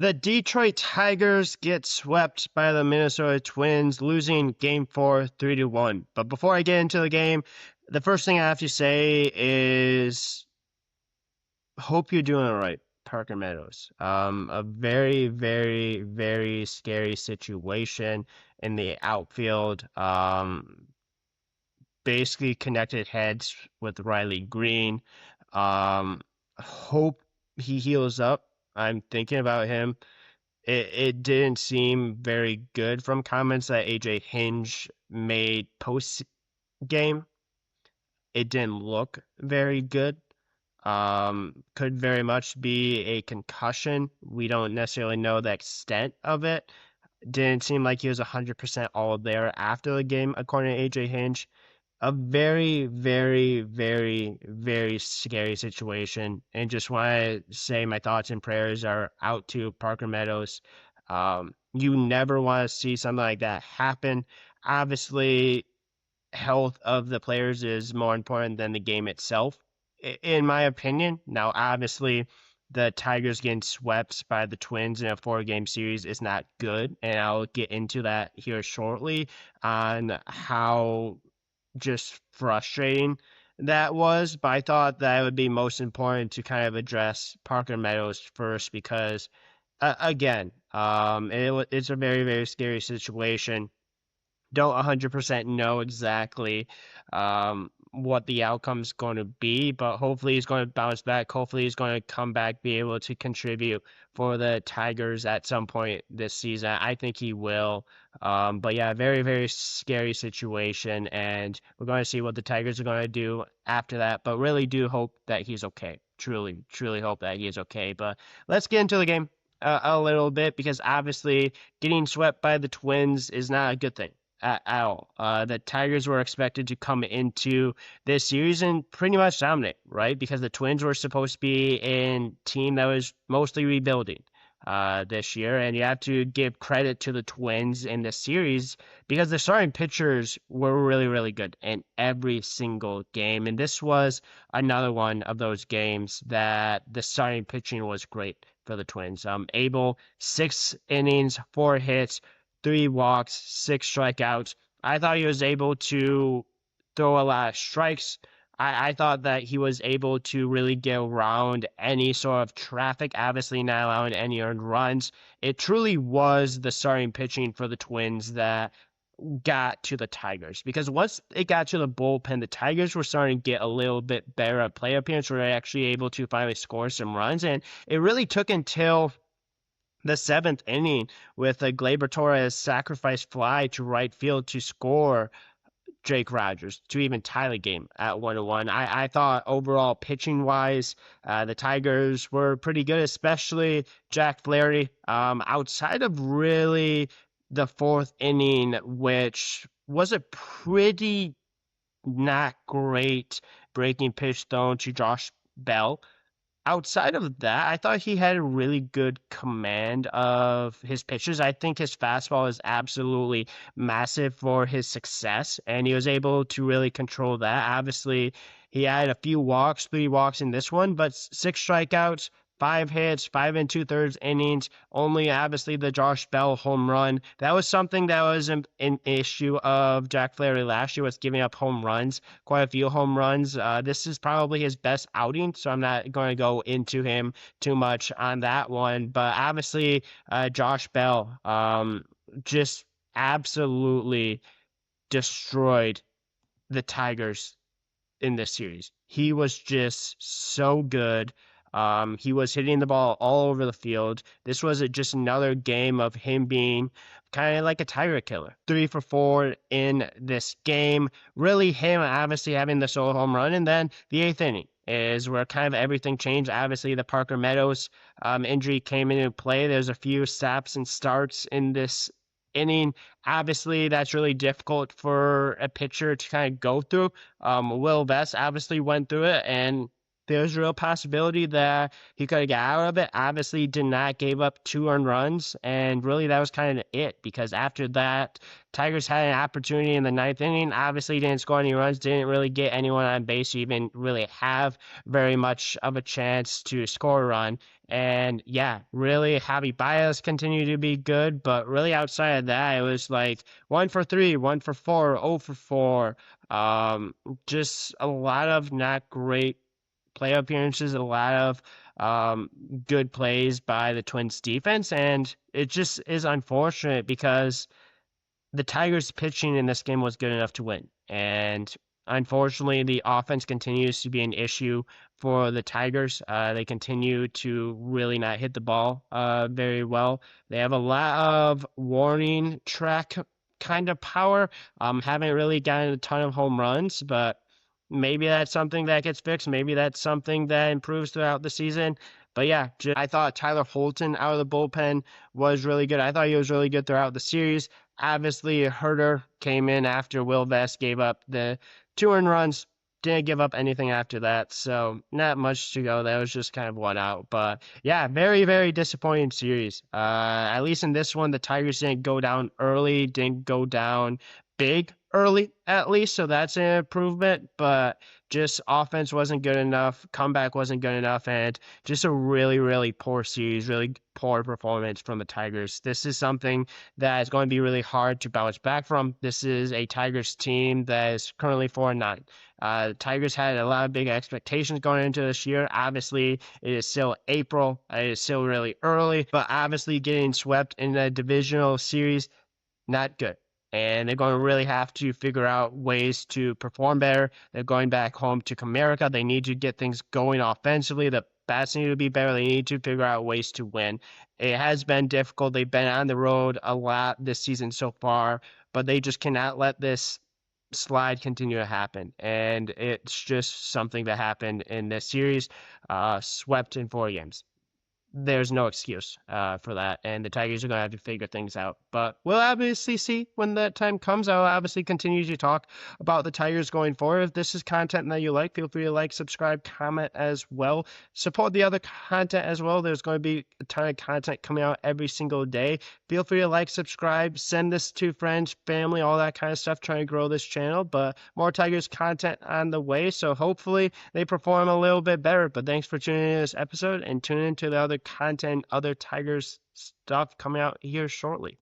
The Detroit Tigers get swept by the Minnesota Twins, losing Game 4 3-1. But before I get into the game, the first thing I have to say is hope you're doing all right, Parker Meadows. A very, very, very scary situation in the outfield. Basically connected heads with Riley Green. Um, Hope he heals up. I'm thinking about him. It didn't seem very good from comments that AJ Hinge made post game. It didn't look very good. Could very much be a concussion. We don't necessarily know the extent of it. Didn't seem like he was 100% all there after the game, according to AJ Hinge. A very, very, very, very scary situation. And just want to say my thoughts and prayers are out to Parker Meadows. You never want to see something like that happen. Obviously, health of the players is more important than the game itself, in my opinion. Now, obviously, the Tigers getting swept by the Twins in a 4-game series is not good, and I'll get into that here shortly on how just frustrating that was. But I thought that it would be most important to kind of address Parker Meadows first because, again, it's a very, very scary situation. Don't 100% know exactly what the outcome's going to be, but hopefully he's going to bounce back. Hopefully he's going to come back, be able to contribute for the Tigers at some point this season. I think he will. But yeah, very, very scary situation, and we're going to see what the Tigers are going to do after that, but really do hope that he's okay. Truly, truly hope that he is okay. But let's get into the game a little bit because obviously getting swept by the Twins is not a good thing at all. The Tigers were expected to come into this series and pretty much dominate, right? Because the Twins were supposed to be a team that was mostly rebuilding this year, and you have to give credit to the Twins in this series because the starting pitchers were really, really good in every single game, and this was another one of those games that the starting pitching was great for the Twins. Abel, 6 innings, 4 hits, 3 walks, 6 strikeouts. I thought he was able to throw a lot of strikes. I thought that he was able to really get around any sort of traffic, obviously not allowing any earned runs. It truly was the starting pitching for the Twins that got to the Tigers because once it got to the bullpen, the Tigers were starting to get a little bit better at play appearance, were actually able to finally score some runs, and it really took until the 7th inning with a Gleyber Torres sacrifice fly to right field to score Jake Rogers to even tie the game at 1-1. I thought overall pitching wise, the Tigers were pretty good, especially Jack Flaherty. Outside of really the 4th inning, which was a pretty not great breaking pitch thrown to Josh Bell. Outside of that, I thought he had a really good command of his pitches. I think his fastball is absolutely massive for his success, and he was able to really control that. Obviously, he had a few walks, 3 walks in this one, but 6 strikeouts, 5 hits, 5 and 2/3 innings. Only obviously the Josh Bell home run. That was something that was an issue of Jack Flaherty last year, was giving up home runs, quite a few home runs. This is probably his best outing, so I'm not going to go into him too much on that one. But obviously, Josh Bell just absolutely destroyed the Tigers in this series. He was just so good. He was hitting the ball all over the field. This was just another game of him being kind of like a Tiger killer. 3 for 4 in this game. Really him obviously having the solo home run. And then the 8th inning is where kind of everything changed. Obviously, the Parker Meadows injury came into play. There's a few stops and starts in this inning. Obviously, that's really difficult for a pitcher to kind of go through. Will Vest obviously went through it, and there's a real possibility that he could have got out of it. Obviously, did not give up 2 earned runs, and really that was kind of it because after that, Tigers had an opportunity in the ninth inning. Obviously, didn't score any runs, didn't really get anyone on base, even really have very much of a chance to score a run. And yeah, really, Javi Baez continued to be good, but really outside of that, it was like 1 for 3, 1 for 4, 0 for 4. Just a lot of not great play appearances, a lot of good plays by the Twins defense, and it just is unfortunate because the Tigers' pitching in this game was good enough to win. And unfortunately, the offense continues to be an issue for the Tigers. They continue to really not hit the ball very well. They have a lot of warning track kind of power. Haven't really gotten a ton of home runs, but maybe that's something that gets fixed. Maybe that's something that improves throughout the season. But yeah, I thought Tyler Holton out of the bullpen was really good. I thought he was really good throughout the series. Obviously, Herter came in after Will Vest gave up the 2 earned runs. Didn't give up anything after that, so not much to go. That was just kind of one out. But yeah, very, very disappointing series. At least in this one, the Tigers didn't go down early, didn't go down big early, at least, so that's an improvement. But just offense wasn't good enough, comeback wasn't good enough, and just a really, really poor series, really poor performance from the Tigers. This is something that is going to be really hard to bounce back from. This is a Tigers team that is currently 4-9. Tigers had a lot of big expectations going into this year. Obviously, it is still April. It is still really early, but obviously getting swept in a divisional series, not good. And they're going to really have to figure out ways to perform better. They're going back home to Comerica. They need to get things going offensively. The bats need to be better. They need to figure out ways to win. It has been difficult. They've been on the road a lot this season so far, but they just cannot let this slide continue to happen. And it's just something that happened in this series, swept in 4 games. There's no excuse for that, and the Tigers are going to have to figure things out. But we'll obviously see when that time comes. I'll obviously continue to talk about the Tigers going forward. If this is content that you like, feel free to like, subscribe, comment as well. Support the other content as well. There's going to be a ton of content coming out every single day. Feel free to like, subscribe, send this to friends, family, all that kind of stuff, trying to grow this channel. But more Tigers content on the way, so hopefully they perform a little bit better. But thanks for tuning in to this episode, and tune into the other content, other Tigers stuff coming out here shortly.